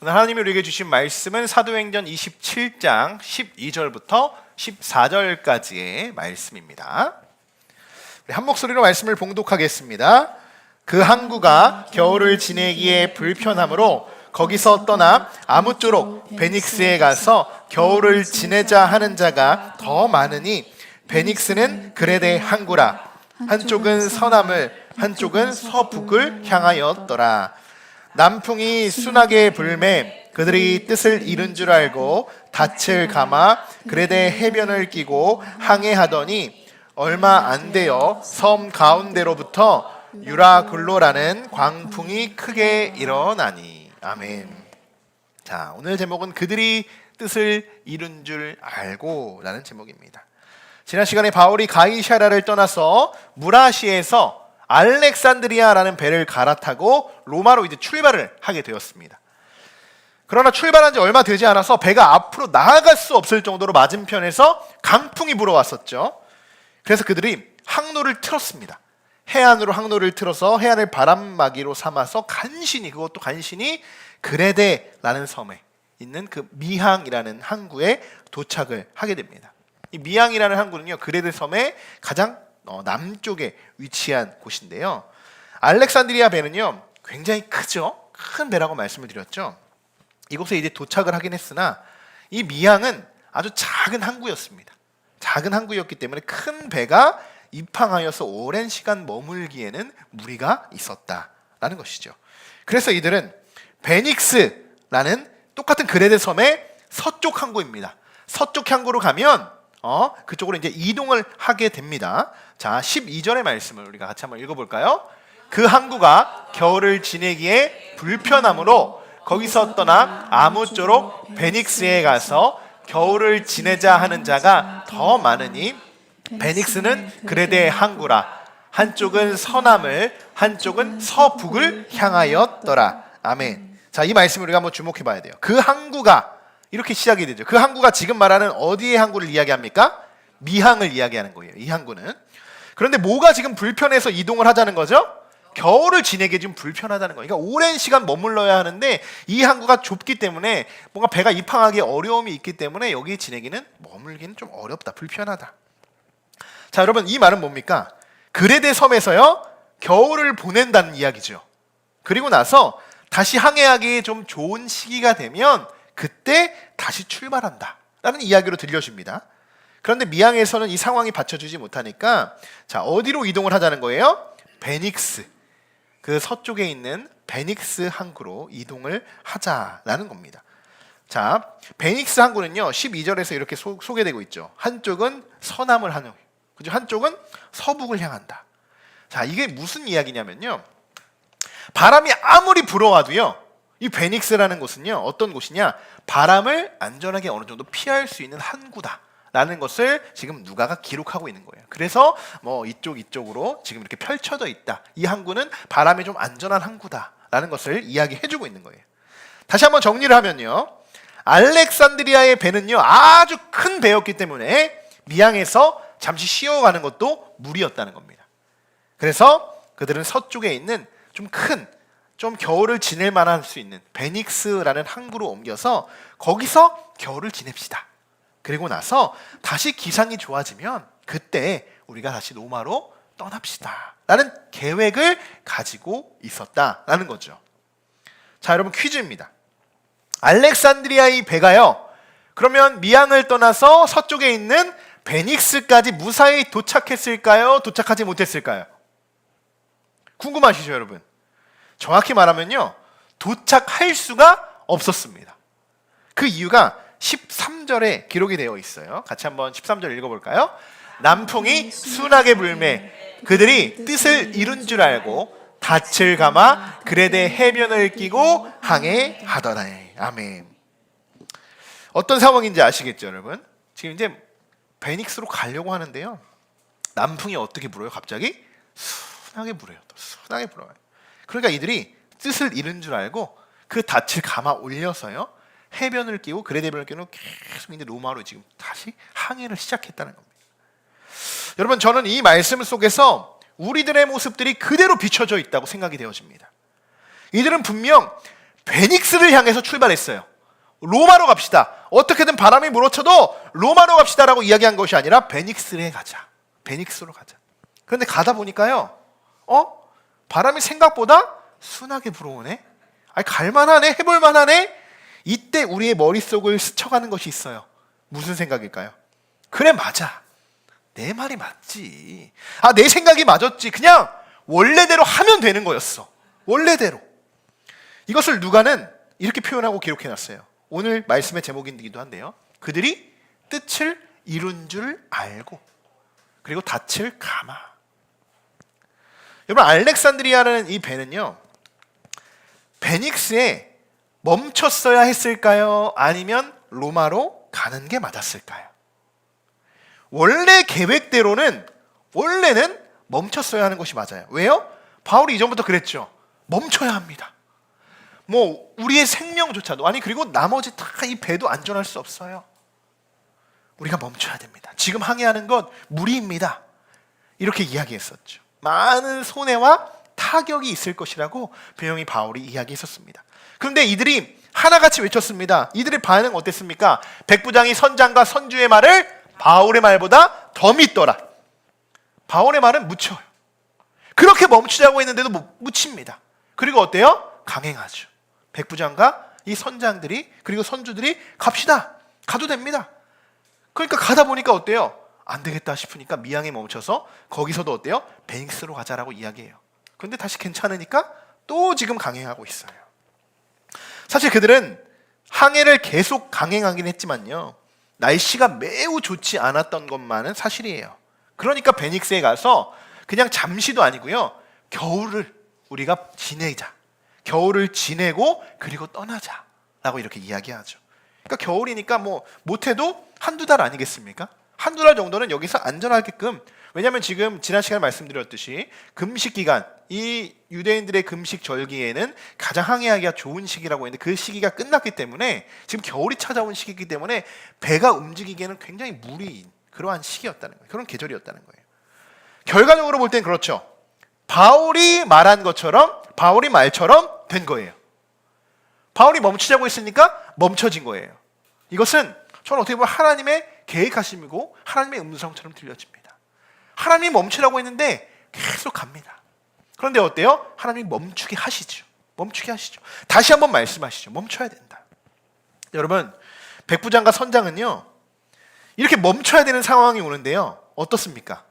오늘 하나님이 우리에게 주신 말씀은 사도행전 27장 12절부터 14절까지의 말씀입니다. 우리 한 목소리로 말씀을 봉독하겠습니다. 그 항구가 겨울을 지내기에 불편하므로 거기서 떠나 아무쪼록 베닉스에 가서 겨울을 지내자 하는 자가 더 많으니 베닉스는 그레데 항구라. 한쪽은 서남을 한쪽은 서북을 향하였더라. 남풍이 순하게 불매 그들이 뜻을 이룬 줄 알고 닻을 감아 그레데 해변을 끼고 항해하더니 얼마 안 되어 섬 가운데로부터 유라굴로라는 광풍이 크게 일어나니. 아멘. 자, 오늘 제목은 그들이 뜻을 이룬 줄 알고 라는 제목입니다. 지난 시간에 바울이 가이사랴를 떠나서 무라시에서 알렉산드리아라는 배를 갈아타고 로마로 이제 출발을 하게 되었습니다. 그러나 출발한 지 얼마 되지 않아서 배가 앞으로 나아갈 수 없을 정도로 맞은편에서 강풍이 불어왔었죠. 그래서 그들이 항로를 틀었습니다. 해안으로 항로를 틀어서 해안을 바람막이로 삼아서 그것도 간신히 그레데라는 섬에 있는 그 미항이라는 항구에 도착을 하게 됩니다. 이 미항이라는 항구는요, 그레데 섬의 가장 남쪽에 위치한 곳인데요. 알렉산드리아 배는요 굉장히 크죠. 큰 배라고 말씀을 드렸죠. 이곳에 이제 도착을 하긴 했으나 이 미항은 아주 작은 항구였습니다. 작은 항구였기 때문에 큰 배가 입항하여서 오랜 시간 머물기에는 무리가 있었다라는 것이죠. 그래서 이들은 베닉스라는 똑같은 그레데 섬의 서쪽 항구입니다. 서쪽 항구로 가면 그쪽으로 이제 이동을 하게 됩니다. 자, 12절의 말씀을 우리가 같이 한번 읽어볼까요? 그 항구가 겨울을 지내기에 불편하므로 거기서 떠나 아무쪼록 베닉스에 가서 겨울을 지내자 하는 자가 더 많으니 베닉스는 그레데 항구라. 한쪽은 서남을 한쪽은 서북을 향하였더라. 아멘. 자, 이 말씀을 우리가 한번 주목해 봐야 돼요. 그 항구가 이렇게 시작이 되죠. 그 항구가 지금 말하는 어디의 항구를 이야기합니까? 미항을 이야기하는 거예요. 이 항구는. 그런데 뭐가 지금 불편해서 이동을 하자는 거죠? 겨울을 지내기 좀 불편하다는 거예요. 그러니까 오랜 시간 머물러야 하는데 이 항구가 좁기 때문에 뭔가 배가 입항하기 어려움이 있기 때문에 여기 지내기는 머물기는 좀 어렵다, 불편하다. 자, 여러분, 이 말은 뭡니까? 그레데 섬에서요 겨울을 보낸다는 이야기죠. 그리고 나서 다시 항해하기 좀 좋은 시기가 되면 그때 다시 출발한다 라는 이야기로 들려줍니다. 그런데 미항에서는 이 상황이 받쳐주지 못하니까 자, 어디로 이동을 하자는 거예요? 베닉스, 그 서쪽에 있는 베닉스 항구로 이동을 하자라는 겁니다. 자, 베닉스 항구는요 12절에서 이렇게 소개되고 있죠. 한쪽은 서남을 하는, 그죠? 한쪽은 서북을 향한다. 자, 이게 무슨 이야기냐면요, 바람이 아무리 불어와도요 이 베닉스라는 곳은요 어떤 곳이냐, 바람을 안전하게 어느 정도 피할 수 있는 항구다 라는 것을 지금 누가가 기록하고 있는 거예요. 그래서 뭐 이쪽으로 지금 이렇게 펼쳐져 있다, 이 항구는 바람이 좀 안전한 항구다 라는 것을 이야기해주고 있는 거예요. 다시 한번 정리를 하면요, 알렉산드리아의 배는요 아주 큰 배였기 때문에 미항에서 잠시 쉬어가는 것도 무리였다는 겁니다. 그래서 그들은 서쪽에 있는 좀 겨울을 지낼 만할 수 있는 베닉스라는 항구로 옮겨서 거기서 겨울을 지냅시다. 그리고 나서 다시 기상이 좋아지면 그때 우리가 다시 로마로 떠납시다 라는 계획을 가지고 있었다라는 거죠. 자, 여러분, 퀴즈입니다. 알렉산드리아의 배가요 그러면 미항을 떠나서 서쪽에 있는 베닉스까지 무사히 도착했을까요? 도착하지 못했을까요? 궁금하시죠, 여러분? 정확히 말하면요 도착할 수가 없었습니다. 그 이유가 13절에 기록이 되어 있어요. 같이 한번 13절 읽어볼까요? 남풍이 순하게 불매 그들이 뜻을 이룬 줄 알고 닻을 감아 그레데 해변을 끼고 항해하더라. 아멘. 어떤 상황인지 아시겠죠, 여러분? 지금 이제 베닉스로 가려고 하는데요, 남풍이 어떻게 불어요? 갑자기 순하게 불어요. 순하게 불어요. 그러니까 이들이 뜻을 이룬 줄 알고 그 닻을 감아 올려서요 해변을 끼고 그레데 해변을 끼고 계속 이제 로마로 지금 다시 항해를 시작했다는 겁니다. 여러분, 저는 이 말씀 속에서 우리들의 모습들이 그대로 비춰져 있다고 생각이 되어집니다. 이들은 분명 베닉스를 향해서 출발했어요. 로마로 갑시다. 어떻게든 바람이 몰아쳐도 로마로 갑시다라고 이야기한 것이 아니라 베닉스로 가자. 베닉스로 가자. 그런데 가다 보니까요. 바람이 생각보다 순하게 불어오네. 아니 갈만하네. 해볼만하네. 이때 우리의 머릿속을 스쳐가는 것이 있어요. 무슨 생각일까요? 그래 맞아. 내 말이 맞지. 내 생각이 맞았지. 그냥 원래대로 하면 되는 거였어. 원래대로. 이것을 누가는 이렇게 표현하고 기록해놨어요. 오늘 말씀의 제목이기도 한데요. 그들이 뜻을 이룬 줄 알고 그리고 닻을 감아. 여러분 알렉산드리아라는 이 배는요. 베닉스에 멈췄어야 했을까요? 아니면 로마로 가는 게 맞았을까요? 원래 계획대로는 원래는 멈췄어야 하는 것이 맞아요. 왜요? 바울이 이전부터 그랬죠. 멈춰야 합니다. 뭐 우리의 생명조차도 아니 그리고 나머지 다 이 배도 안전할 수 없어요. 우리가 멈춰야 됩니다. 지금 항해하는 것 무리입니다. 이렇게 이야기했었죠. 많은 손해와 타격이 있을 것이라고 분명히 바울이 이야기했었습니다. 그런데 이들이 하나같이 외쳤습니다. 이들의 반응 어땠습니까? 백부장이 선장과 선주의 말을 바울의 말보다 더 믿더라. 바울의 말은 묻혀요. 그렇게 멈추자고 했는데도 묻힙니다. 그리고 어때요? 강행하죠. 백부장과 이 선장들이 그리고 선주들이 갑시다. 가도 됩니다. 그러니까 가다 보니까 어때요? 안 되겠다 싶으니까 미항에 멈춰서 거기서도 어때요? 베닉스로 가자라고 이야기해요. 그런데 다시 괜찮으니까 또 지금 강행하고 있어요. 사실 그들은 항해를 계속 강행하긴 했지만요. 날씨가 매우 좋지 않았던 것만은 사실이에요. 그러니까 베닉스에 가서 그냥 잠시도 아니고요. 겨울을 우리가 지내자. 겨울을 지내고 그리고 떠나자라고 이렇게 이야기하죠. 그러니까 겨울이니까 뭐 못해도 한두 달 아니겠습니까? 한두 달 정도는 여기서 안전하게끔. 왜냐하면 지금 지난 시간에 말씀드렸듯이 금식 기간, 이 유대인들의 금식 절기에는 가장 항해하기가 좋은 시기라고 했는데 그 시기가 끝났기 때문에 지금 겨울이 찾아온 시기이기 때문에 배가 움직이기에는 굉장히 무리인 그러한 시기였다는 거예요. 그런 계절이었다는 거예요. 결과적으로 볼 땐 그렇죠. 바울이 말한 것처럼 바울이 말처럼 된 거예요. 바울이 멈추자고 했으니까 멈춰진 거예요. 이것은 저는 어떻게 보면 하나님의 계획하심이고 하나님의 음성처럼 들려집니다. 하나님이 멈추라고 했는데 계속 갑니다. 그런데 어때요? 하나님이 멈추게 하시죠. 멈추게 하시죠. 다시 한번 말씀하시죠. 멈춰야 된다. 여러분, 백부장과 선장은요. 이렇게 멈춰야 되는 상황이 오는데요. 어떻습니까?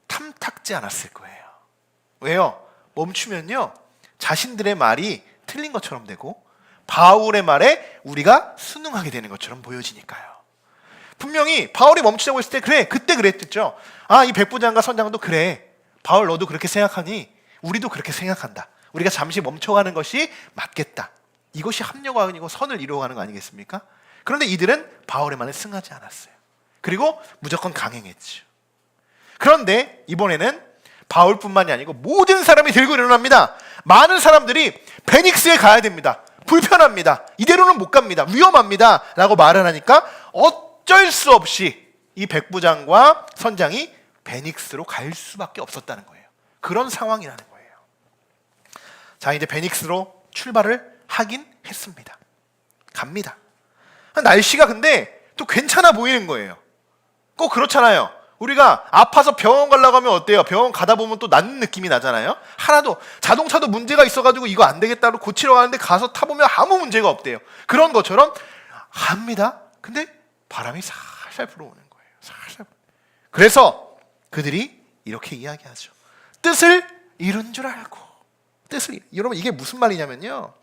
탐탁지 않았을 거예요. 왜요? 멈추면요. 자신들의 말이 틀린 것처럼 되고 바울의 말에 우리가 순응하게 되는 것처럼 보여지니까요. 분명히 바울이 멈추자고 했을 때 그래 그때 그랬겠죠. 이 백부장과 선장도 그래. 바울 너도 그렇게 생각하니 우리도 그렇게 생각한다. 우리가 잠시 멈춰가는 것이 맞겠다. 이것이 합력이 아니고 선을 이루어가는 거 아니겠습니까? 그런데 이들은 바울의 말에 승하지 않았어요. 그리고 무조건 강행했죠. 그런데 이번에는 바울뿐만이 아니고 모든 사람이 들고 일어납니다. 많은 사람들이 베닉스에 가야 됩니다. 불편합니다. 이대로는 못 갑니다. 위험합니다. 라고 말을 하니까 어쩔 수 없이 이 백부장과 선장이 베닉스로 갈 수밖에 없었다는 거예요. 그런 상황이라는 거예요. 자, 이제 베닉스로 출발을 하긴 했습니다. 갑니다. 날씨가 근데 또 괜찮아 보이는 거예요. 꼭 그렇잖아요. 우리가 아파서 병원 가려고 하면 어때요? 병원 가다 보면 또 낫는 느낌이 나잖아요. 하나도 자동차도 문제가 있어가지고 이거 안 되겠다고 고치러 가는데 가서 타보면 아무 문제가 없대요. 그런 것처럼 합니다. 근데 바람이 살살 불어오는 거예요. 살살. 그래서 그들이 이렇게 이야기하죠. 뜻을 이룬 줄 알고. 여러분 이게 무슨 말이냐면요.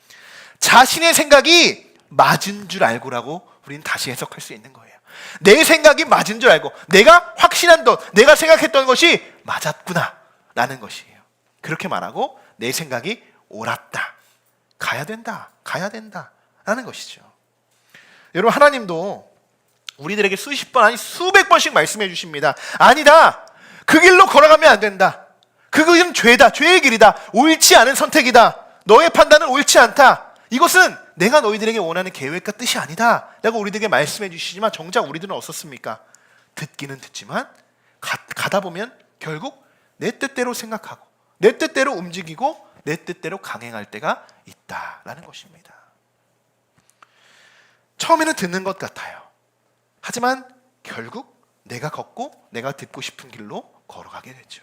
자신의 생각이 맞은 줄 알고라고 우리는 다시 해석할 수 있는 거예요. 내 생각이 맞은 줄 알고 내가 확신한 것, 내가 생각했던 것이 맞았구나 라는 것이에요. 그렇게 말하고 내 생각이 옳았다. 가야 된다 라는 것이죠. 여러분 하나님도 우리들에게 수십 번 아니 수백 번씩 말씀해 주십니다. 아니다. 그 길로 걸어가면 안 된다. 그 길은 죄다. 죄의 길이다. 옳지 않은 선택이다. 너의 판단은 옳지 않다. 이것은 내가 너희들에게 원하는 계획과 뜻이 아니다 라고 우리들에게 말씀해 주시지만 정작 우리들은 어떻습니까? 듣기는 듣지만 가다 보면 결국 내 뜻대로 생각하고 내 뜻대로 움직이고 내 뜻대로 강행할 때가 있다라는 것입니다. 처음에는 듣는 것 같아요. 하지만 결국 내가 걷고 내가 듣고 싶은 길로 걸어가게 되죠.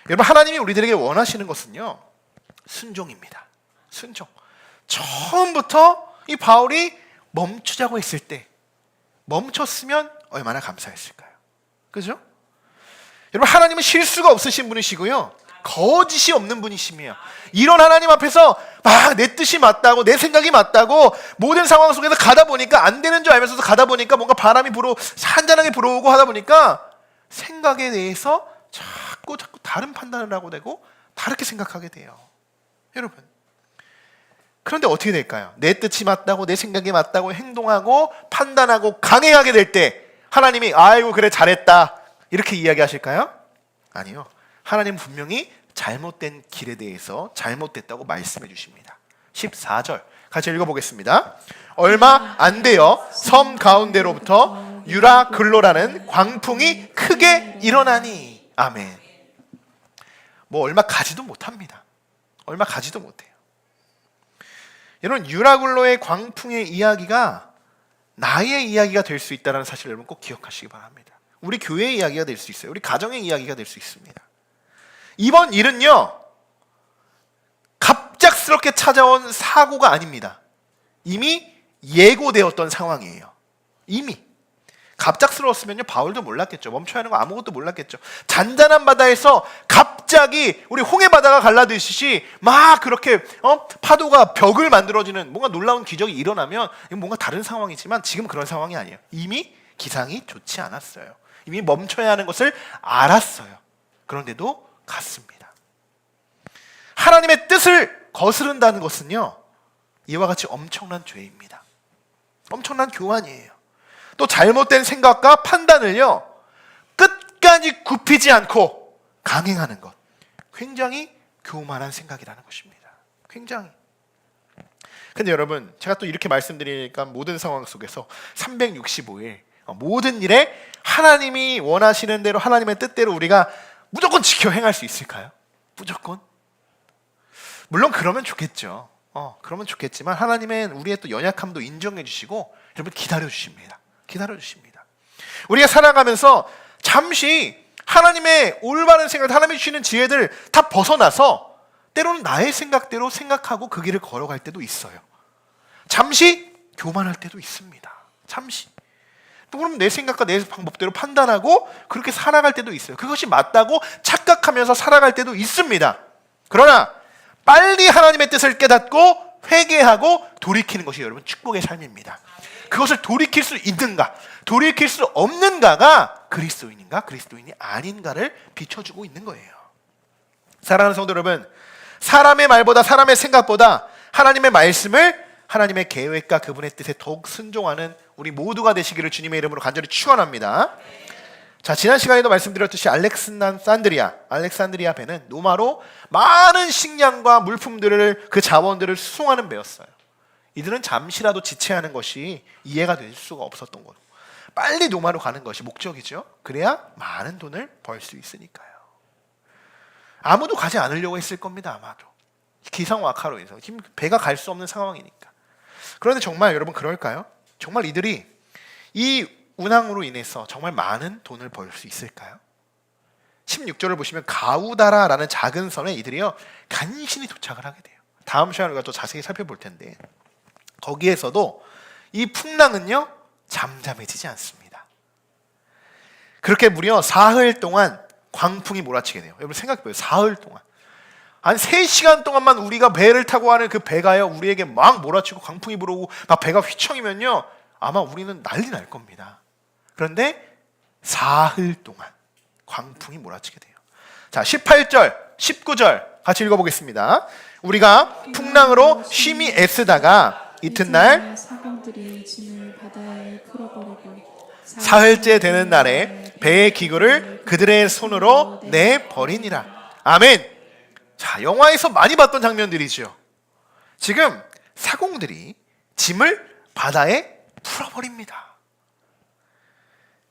여러분, 하나님이 우리들에게 원하시는 것은요, 순종입니다. 순종. 처음부터 이 바울이 멈추자고 했을 때 멈췄으면 얼마나 감사했을까요? 그죠? 여러분, 하나님은 실수가 없으신 분이시고요, 거짓이 없는 분이시며, 이런 하나님 앞에서 막 내 뜻이 맞다고, 내 생각이 맞다고 모든 상황 속에서 가다 보니까, 안 되는 줄 알면서도 가다 보니까 뭔가 바람이 잔잔하게 불어오고 하다 보니까 생각에 대해서 자꾸 다른 판단을 하고 되고 다르게 생각하게 돼요. 여러분, 그런데 어떻게 될까요? 내 뜻이 맞다고, 내 생각이 맞다고 행동하고 판단하고 강행하게 될 때 하나님이 아이고 그래 잘했다 이렇게 이야기하실까요? 아니요. 하나님 분명히 잘못된 길에 대해서 잘못됐다고 말씀해 주십니다. 14절 같이 읽어보겠습니다. 얼마 안 되어 섬 가운데로부터 유라글로라는 광풍이 크게 일어나니. 아멘. 뭐 얼마 가지도 못합니다. 얼마 가지도 못해요. 여러분, 유라글로의 광풍의 이야기가 나의 이야기가 될 수 있다는 사실을 여러분 꼭 기억하시기 바랍니다. 우리 교회의 이야기가 될 수 있어요. 우리 가정의 이야기가 될 수 있습니다. 이번 일은요, 갑작스럽게 찾아온 사고가 아닙니다. 이미 예고되었던 상황이에요. 이미 갑작스러웠으면요, 바울도 몰랐겠죠. 멈춰야 하는 거 아무것도 몰랐겠죠. 잔잔한 바다에서 갑자기 우리 홍해 바다가 갈라듯이 막 그렇게 파도가 벽을 만들어지는 뭔가 놀라운 기적이 일어나면 이건 뭔가 다른 상황이지만 지금 그런 상황이 아니에요. 이미 기상이 좋지 않았어요. 이미 멈춰야 하는 것을 알았어요. 그런데도 갔습니다. 하나님의 뜻을 거스른다는 것은요, 이와 같이 엄청난 죄입니다. 엄청난 교환이에요. 또 잘못된 생각과 판단을요, 끝까지 굽히지 않고 강행하는 것, 굉장히 교만한 생각이라는 것입니다. 굉장히. 근데 여러분, 제가 또 이렇게 말씀드리니까 모든 상황 속에서 365일 모든 일에 하나님이 원하시는 대로, 하나님의 뜻대로 우리가 무조건 지켜 행할 수 있을까요? 무조건? 물론 그러면 좋겠죠. 그러면 좋겠지만 하나님은 우리의 또 연약함도 인정해 주시고 여러분 기다려 주십니다. 기다려 주십니다. 우리가 살아가면서 잠시 하나님의 올바른 생각, 하나님이 주시는 지혜들 다 벗어나서 때로는 나의 생각대로 생각하고 그 길을 걸어갈 때도 있어요. 잠시 교만할 때도 있습니다. 잠시. 또 그럼 내 생각과 내 방법대로 판단하고 그렇게 살아갈 때도 있어요. 그것이 맞다고 착각하면서 살아갈 때도 있습니다. 그러나 빨리 하나님의 뜻을 깨닫고 회개하고 돌이키는 것이 여러분 축복의 삶입니다. 그것을 돌이킬 수 있는가, 돌이킬 수 없는가가 그리스도인인가, 그리스도인이 아닌가를 비춰주고 있는 거예요. 사랑하는 성도 여러분, 사람의 말보다, 사람의 생각보다 하나님의 말씀을, 하나님의 계획과 그분의 뜻에 더욱 순종하는 우리 모두가 되시기를 주님의 이름으로 간절히 축원합니다. 자, 지난 시간에도 말씀드렸듯이 알렉산드리아 배는 노마로 많은 식량과 물품들을, 그 자원들을 수송하는 배였어요. 이들은 잠시라도 지체하는 것이 이해가 될 수가 없었던 거죠. 빨리 노마로 가는 것이 목적이죠. 그래야 많은 돈을 벌 수 있으니까요. 아무도 가지 않으려고 했을 겁니다. 아마도 기상악화로 해서 지금 배가 갈 수 없는 상황이니까. 그런데 정말 여러분 그럴까요? 정말 이들이 이 운항으로 인해서 정말 많은 돈을 벌 수 있을까요? 16절을 보시면 가우다라라는 작은 섬에 이들이요 간신히 도착을 하게 돼요. 다음 시간에 우리가 또 자세히 살펴볼 텐데, 거기에서도 이 풍랑은요 잠잠해지지 않습니다. 그렇게 무려 사흘 동안 광풍이 몰아치게 돼요. 여러분 생각해봐요. 사흘 동안, 한 3시간 동안만 우리가 배를 타고 하는 그 배가요 우리에게 막 몰아치고 광풍이 불어오고 막 배가 휘청이면요 아마 우리는 난리 날 겁니다. 그런데 사흘 동안 광풍이 몰아치게 돼요. 자, 18절, 19절 같이 읽어보겠습니다. 우리가 풍랑으로 심히 애쓰다가 이튿날 사병들이 짐을 바다에 풀어버리고 사흘째 되는 날에 배의 기구를 그들의 손으로 내버리니라. 아멘. 자, 영화에서 많이 봤던 장면들이죠. 지금 사공들이 짐을 바다에 풀어버립니다.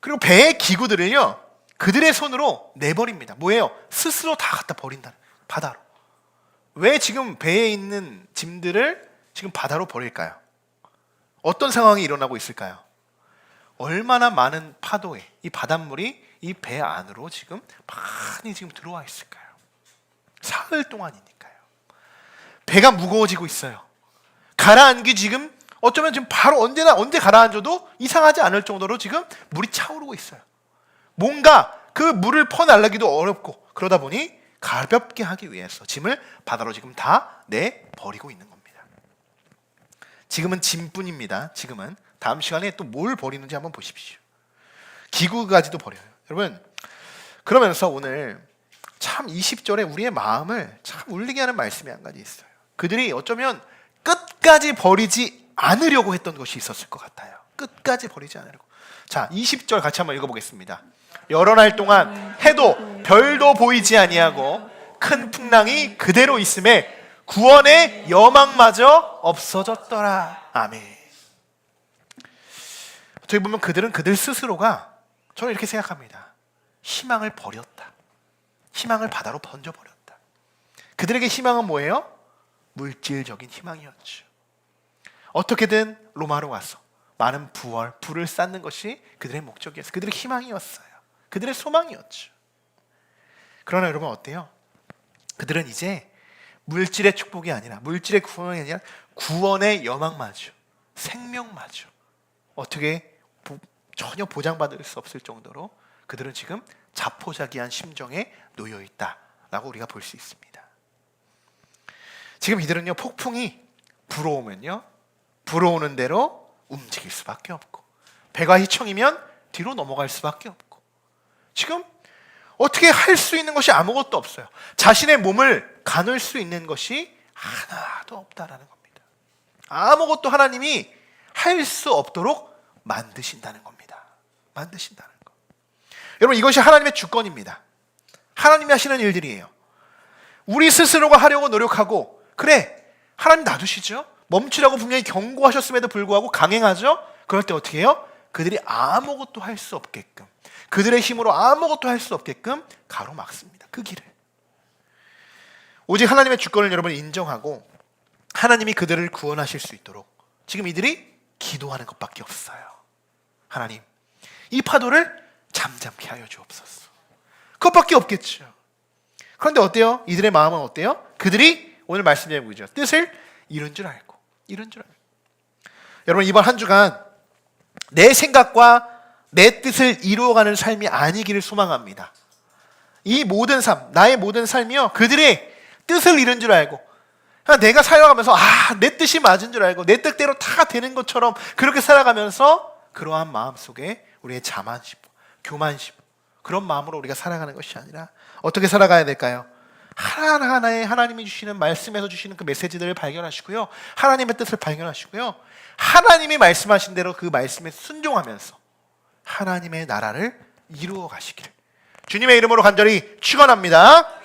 그리고 배의 기구들을요 그들의 손으로 내버립니다. 뭐예요? 스스로 다 갖다 버린다. 바다로. 왜 지금 배에 있는 짐들을 지금 바다로 버릴까요? 어떤 상황이 일어나고 있을까요? 얼마나 많은 파도에 이 바닷물이 이 배 안으로 지금 많이 지금 들어와 있을까요? 사흘 동안이니까요. 배가 무거워지고 있어요. 가라앉기 지금 어쩌면 지금 바로 언제 가라앉아도 이상하지 않을 정도로 지금 물이 차오르고 있어요. 뭔가 그 물을 퍼날르기도 어렵고 그러다 보니 가볍게 하기 위해서 짐을 바다로 지금 다 내버리고 있는 겁니다. 지금은 짐뿐입니다. 지금은 다음 시간에 또 뭘 버리는지 한번 보십시오. 기구까지도 버려요. 여러분, 그러면서 오늘 참 20절에 우리의 마음을 참 울리게 하는 말씀이 한 가지 있어요. 그들이 어쩌면 끝까지 버리지 않으려고 했던 것이 있었을 것 같아요. 끝까지 버리지 않으려고. 자, 20절 같이 한번 읽어보겠습니다. 여러 날 동안 해도 별도 보이지 아니하고 큰 풍랑이 그대로 있음에 구원의 여망마저 없어졌더라. 아멘. 저기 보면 그들은 그들 스스로가, 저는 이렇게 생각합니다. 희망을 버렸다. 희망을 바다로 던져버렸다. 그들에게 희망은 뭐예요? 물질적인 희망이었죠. 어떻게든 로마로 가서 많은 부를 쌓는 것이 그들의 목적이었어요. 그들의 희망이었어요. 그들의 소망이었죠. 그러나 여러분 어때요? 그들은 이제 물질의 축복이 아니라, 물질의 구원이 아니라 구원의 여망마저, 생명마저 어떻게 전혀 보장받을 수 없을 정도로 그들은 지금 자포자기한 심정에 놓여 있다라고 우리가 볼 수 있습니다. 지금 이들은요, 폭풍이 불어오면요, 불어오는 대로 움직일 수밖에 없고, 배가 휘청이면 뒤로 넘어갈 수밖에 없고, 지금 어떻게 할 수 있는 것이 아무것도 없어요. 자신의 몸을 가눌 수 있는 것이 하나도 없다라는 겁니다. 아무것도 하나님이 할 수 없도록 만드신다는 겁니다. 만드신다는 거. 여러분, 이것이 하나님의 주권입니다. 하나님이 하시는 일들이에요. 우리 스스로가 하려고 노력하고, 그래, 하나님 놔두시죠. 멈추라고 분명히 경고하셨음에도 불구하고 강행하죠. 그럴 때 어떻게 해요? 그들이 아무것도 할 수 없게끔, 그들의 힘으로 아무것도 할 수 없게끔 가로막습니다. 그 길을. 오직 하나님의 주권을 여러분 인정하고 하나님이 그들을 구원하실 수 있도록 지금 이들이 기도하는 것밖에 없어요. 하나님, 이 파도를 잠잠케 하여 주옵소서. 그것밖에 없겠죠. 그런데 어때요? 이들의 마음은 어때요? 그들이 오늘 말씀드린 거죠. 뜻을 이룬 줄 알고. 여러분, 이번 한 주간 내 생각과 내 뜻을 이루어가는 삶이 아니기를 소망합니다. 이 모든 삶, 나의 모든 삶이요, 그들의 뜻을 이룬 줄 알고, 내가 살아가면서 내 뜻이 맞은 줄 알고 내 뜻대로 다 되는 것처럼 그렇게 살아가면서 그러한 마음 속에 우리의 자만심, 교만심, 그런 마음으로 우리가 살아가는 것이 아니라 어떻게 살아가야 될까요? 하나하나의 하나님이 주시는 말씀에서 주시는 그 메시지들을 발견하시고요, 하나님의 뜻을 발견하시고요, 하나님이 말씀하신 대로 그 말씀에 순종하면서 하나님의 나라를 이루어 가시길 주님의 이름으로 간절히 축원합니다.